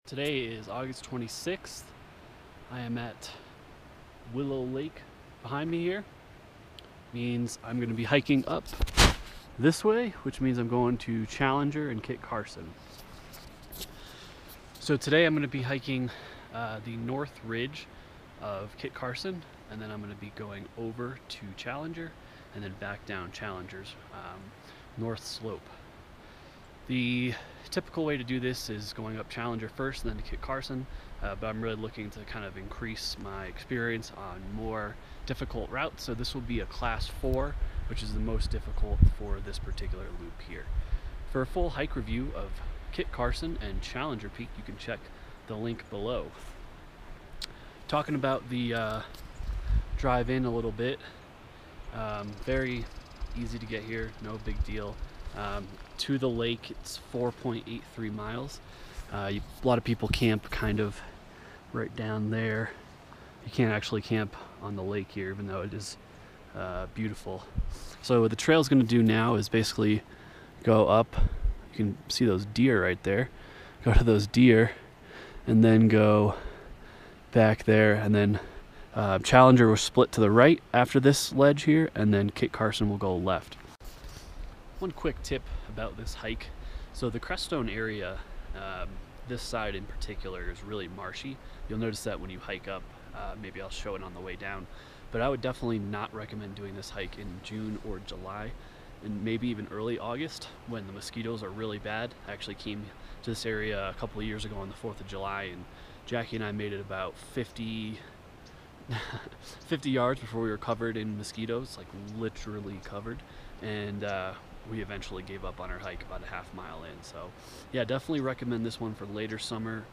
Today is August 26th. I am at Willow Lake behind me here. Means I'm going to be hiking up this way, which means I'm going to Challenger and Kit Carson. So today I'm going to be hiking the north ridge of Kit Carson, and then I'm going to be going over to Challenger and then back down Challenger's north slope. The typical way to do this is going up Challenger first and then to Kit Carson, but I'm really looking to kind of increase my experience on more difficult routes, so this will be a class 4, which is the most difficult for this particular loop here. For a full hike review of Kit Carson and Challenger Peak, you can check the link below. Talking about the drive in a little bit, very easy to get here, no big deal. To the lake, it's 4.83 miles. A lot of people camp kind of right down there. You can't actually camp on the lake here, even though it is beautiful. So what the trail is going to do now is basically go up. You can see those deer right there. Go to those deer and then go back there, and then Challenger will split to the right after this ledge here, and then Kit Carson will go left. One quick tip about this hike. So the Crestone area, this side in particular, is really marshy. You'll notice that when you hike up. Maybe I'll show it on the way down. But I would definitely not recommend doing this hike in June or July, and maybe even early August when the mosquitoes are really bad. I actually came to this area a couple of years ago on the 4th of July, and Jackie and I made it about 50 yards before we were covered in mosquitoes, like literally covered. And we eventually gave up on our hike about a half mile in. So yeah, definitely recommend this one for later summer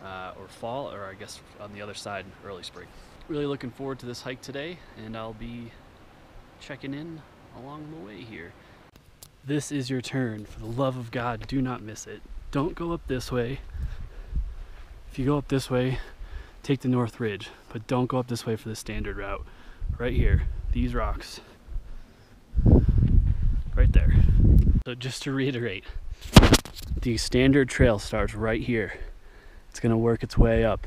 or fall, or I guess on the other side, early spring. Really looking forward to this hike today, and I'll be checking in along the way here. This is your turn. For the love of God, do not miss it. Don't go up this way. If you go up this way, take the north ridge, but don't go up this way for the standard route. Right here, these rocks. Right there. So just to reiterate, the standard trail starts right here. It's going to work its way up.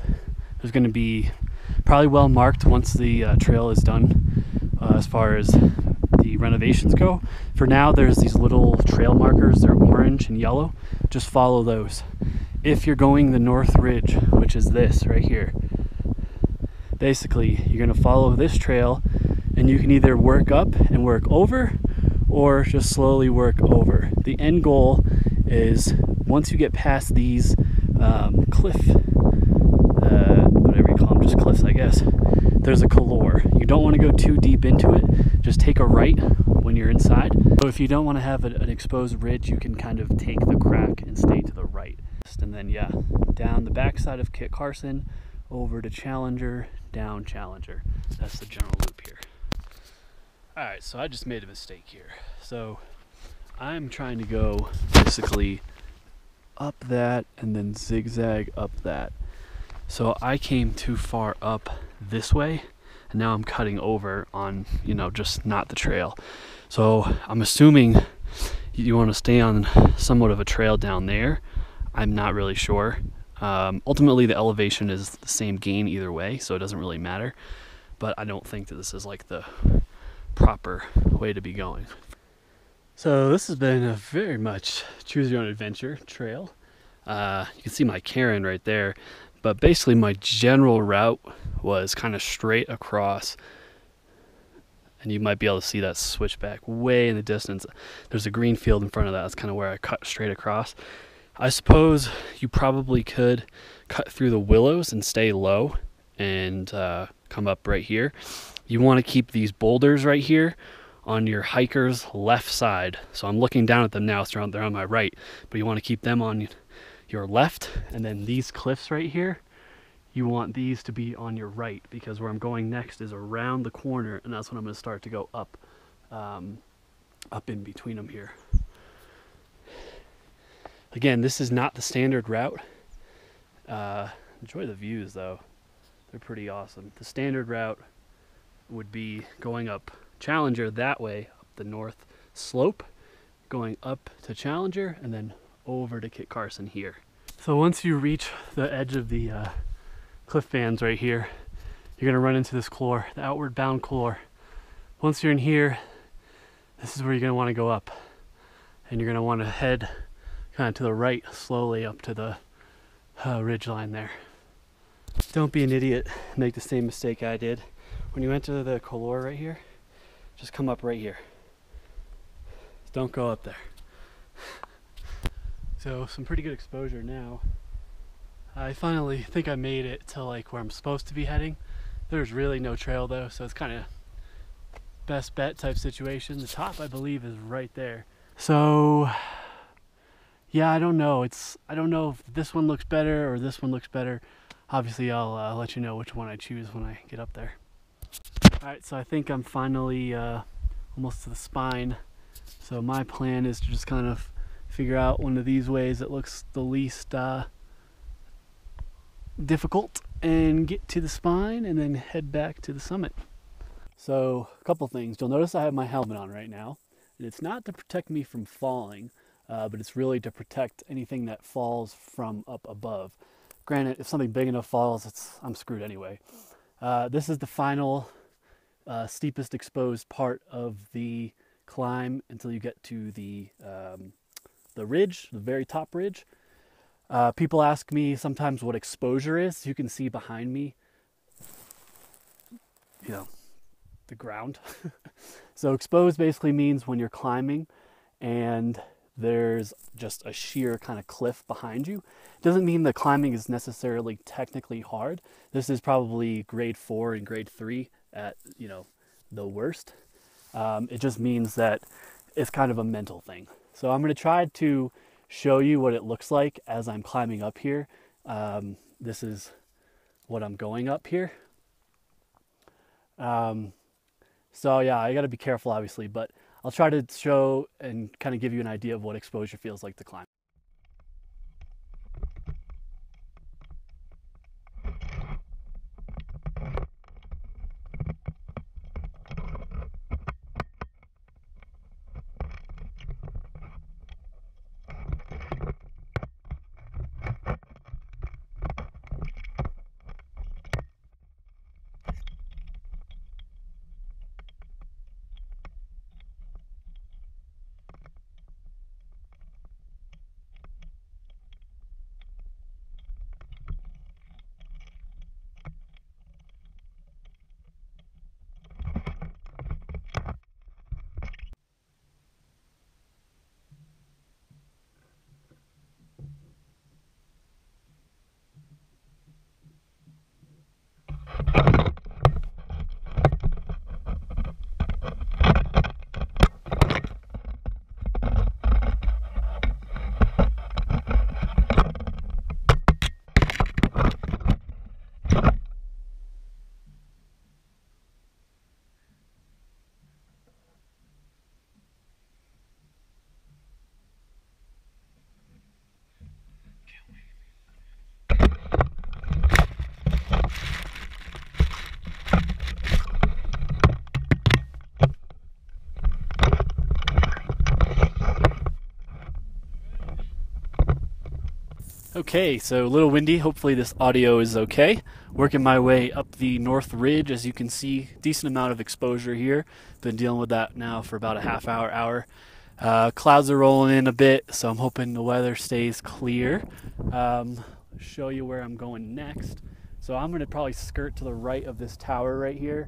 There's going to be probably well marked once the trail is done as far as the renovations go. For now, there's these little trail markers. They're orange and yellow. Just follow those. If you're going the north ridge, which is this right here, basically you're going to follow this trail, and you can either work up and work over, or just slowly work over. The end goal is once you get past these cliff, whatever you call them, just cliffs I guess, there's a couloir. You don't want to go too deep into it, just take a right when you're inside. So if you don't want to have an exposed ridge, you can kind of take the crack and stay to the right. And then yeah, down the backside of Kit Carson, over to Challenger, down Challenger. That's the general loop here. Alright, so I just made a mistake here. So I'm trying to go basically up that and then zigzag up that. So I came too far up this way, and now I'm cutting over on, just not the trail. So I'm assuming you want to stay on somewhat of a trail down there. I'm not really sure. Ultimately, the elevation is the same gain either way, so it doesn't really matter. But I don't think that this is like the proper way to be going. So this has been a very much choose your own adventure trail. You can see my Karen right there, but basically my general route was kind of straight across, and you might be able to see that switchback way in the distance. There's a green field in front of that. That's kind of where I cut straight across. I suppose you probably could cut through the willows and stay low and come up right here. You want to keep these boulders right here on your hiker's left side. So I'm looking down at them now, so they're on my right, but you want to keep them on your left. And then these cliffs right here, you want these to be on your right, because where I'm going next is around the corner, and that's when I'm going to start to go up, up in between them here. Again, this is not the standard route. Enjoy the views though. They're pretty awesome. The standard route would be going up Challenger that way, up the north slope, going up to Challenger, and then over to Kit Carson here. So once you reach the edge of the cliff bands right here, you're gonna run into this couloir, the outward bound couloir. Once you're in here, this is where you're gonna wanna go up. And you're gonna wanna head kind of to the right, slowly up to the ridge line there. Don't be an idiot, make the same mistake I did. When you enter the couloir right here, just come up right here. Don't go up there. So some pretty good exposure now. I finally think I made it to like where I'm supposed to be heading. There's really no trail though, so it's kind of best bet type situation. The top I believe is right there. So yeah, I don't know. I don't know if this one looks better or this one looks better. Obviously I'll let you know which one I choose when I get up there. Alright, so I think I'm finally almost to the spine. So my plan is to just kind of figure out one of these ways that looks the least difficult and get to the spine and then head back to the summit. So a couple things. You'll notice I have my helmet on right now, and it's not to protect me from falling, but it's really to protect anything that falls from up above. Granted, if something big enough falls, I'm screwed anyway. This is the final steepest exposed part of the climb until you get to the ridge, the very top ridge. People ask me sometimes what exposure is. You can see behind me, you know, the ground. So exposed basically means when you're climbing and there's just a sheer kind of cliff behind you. It doesn't mean the climbing is necessarily technically hard. This is probably grade 4 and grade 3 at, you know, the worst. It just means that it's kind of a mental thing. So I'm going to try to show you what it looks like as I'm climbing up here. This is what I'm going up here. So yeah, I got to be careful obviously, but I'll try to show and kind of give you an idea of what exposure feels like to climb. Okay, so a little windy. Hopefully this audio is okay. Working my way up the North Ridge, as you can see, decent amount of exposure here. Been dealing with that now for about a half hour. Clouds are rolling in a bit, so I'm hoping the weather stays clear. Show you where I'm going next. So I'm going to probably skirt to the right of this tower right here.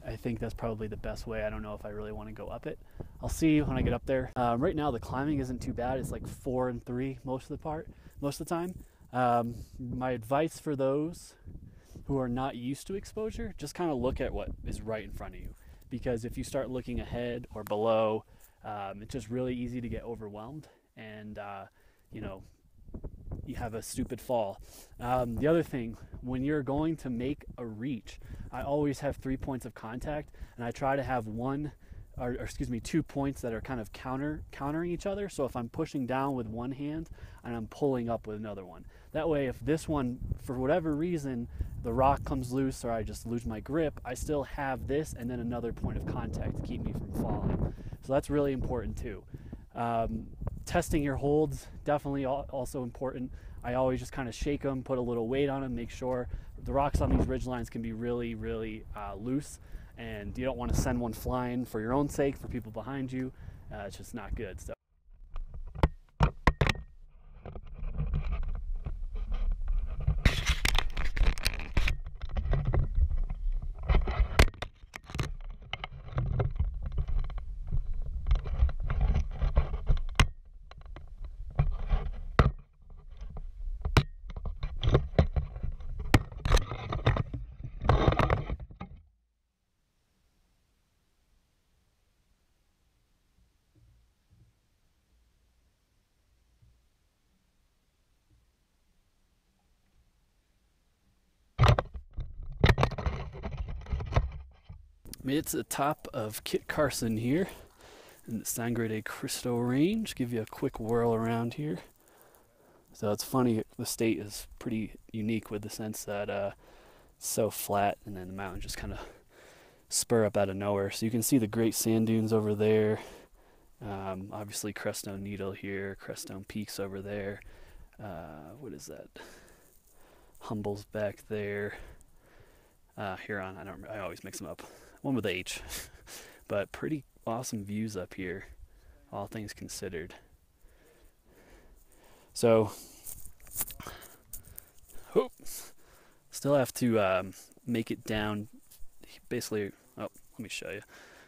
I think that's probably the best way. I don't know if I really want to go up it. I'll see when I get up there. Right now the climbing isn't too bad. It's like 4 and 3 most of the time. My advice for those who are not used to exposure, just kind of look at what is right in front of you. Because if you start looking ahead or below, it's just really easy to get overwhelmed and you know, you have a stupid fall. The other thing, when you're going to make a reach, I always have 3 points of contact, and I try to have 2 points that are kind of countering each other. So if I'm pushing down with one hand and I'm pulling up with another one, that way if this one, for whatever reason, the rock comes loose or I just lose my grip, I still have this and then another point of contact to keep me from falling. So that's really important too. Testing your holds, definitely also important. I always just kind of shake them, put a little weight on them, make sure the rocks on these ridge lines can be really, really loose, and you don't want to send one flying for your own sake, for people behind you. It's just not good. So made it to the top of Kit Carson here in the Sangre de Cristo range. Give you a quick whirl around here. So it's funny, the state is pretty unique with the sense that it's so flat, and then the mountains just kind of spur up out of nowhere. So you can see the great sand dunes over there. Obviously Crestone Needle here, Crestone Peaks over there. What is that? Humble's back there. Huron, I always mix them up. One with H. But pretty awesome views up here, all things considered. So, still have to make it down, basically, let me show you.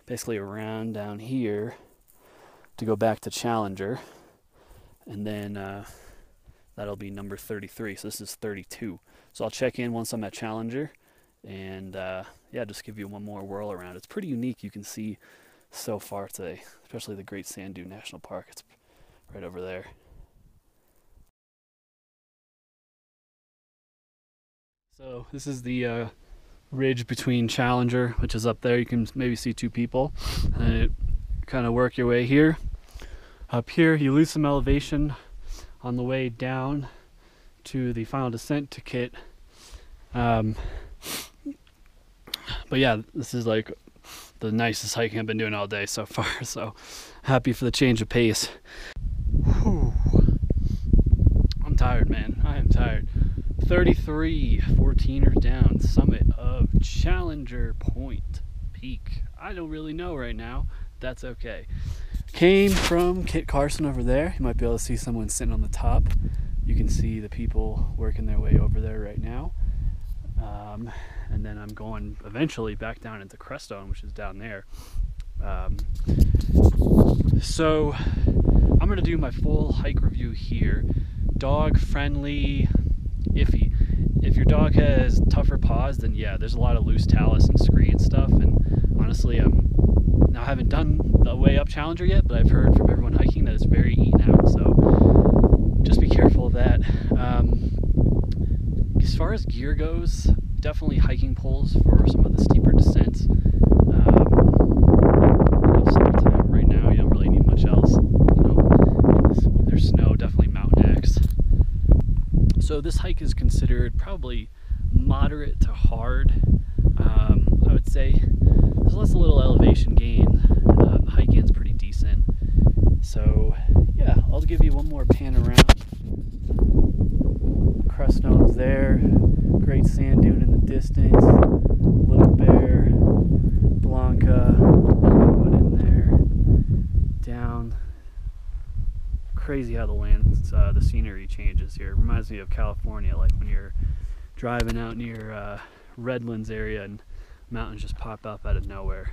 Basically around down here to go back to Challenger, and then that'll be number 33. So this is 32. So I'll check in once I'm at Challenger, and yeah, just give you one more whirl around. It's pretty unique. You can see so far today, especially the Great Sand Dune National Park. It's right over there. So this is the ridge between Challenger, which is up there. You can maybe see two people, and kind of work your way here. Up here, you lose some elevation on the way down to the final descent to Kit. But yeah, this is like the nicest hiking I've been doing all day so far, so happy for the change of pace. Whew. I'm tired, man. I am tired. 33 14ers down, summit of Challenger Point Peak. I don't really know right now. That's okay. Came from Kit Carson over there. You might be able to see someone sitting on the top. You can see the people working their way over there right now. And then I'm going eventually back down into Crestone, which is down there. So I'm going to do my full hike review here. Dog friendly, iffy. If your dog has tougher paws, then yeah, there's a lot of loose talus and scree and stuff. And honestly, now I haven't done the way up Challenger yet, but I've heard from everyone hiking that it's very eaten out. So just be careful of that. As far as gear goes, definitely hiking poles for some of the steeper descents. Summertime right now, you don't really need much else. When there's snow, definitely Mountain X. So this hike is considered probably moderate to hard. I would say there's less a little elevation gain. The hike in's pretty decent. So yeah, I'll give you one more pan around. Crestone's there, Great Sand Dune in the distance, Little Bear, Blanca, put in there, down. Crazy how the scenery changes here. It reminds me of California, like when you're driving out near Redlands area and mountains just pop up out of nowhere.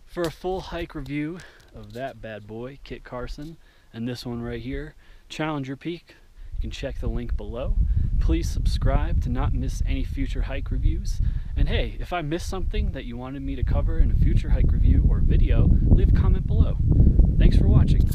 For a full hike review of that bad boy, Kit Carson, and this one right here, Challenger Peak, you can check the link below. Please subscribe to not miss any future hike reviews. And hey, if I missed something that you wanted me to cover in a future hike review or video, leave a comment below. Thanks for watching.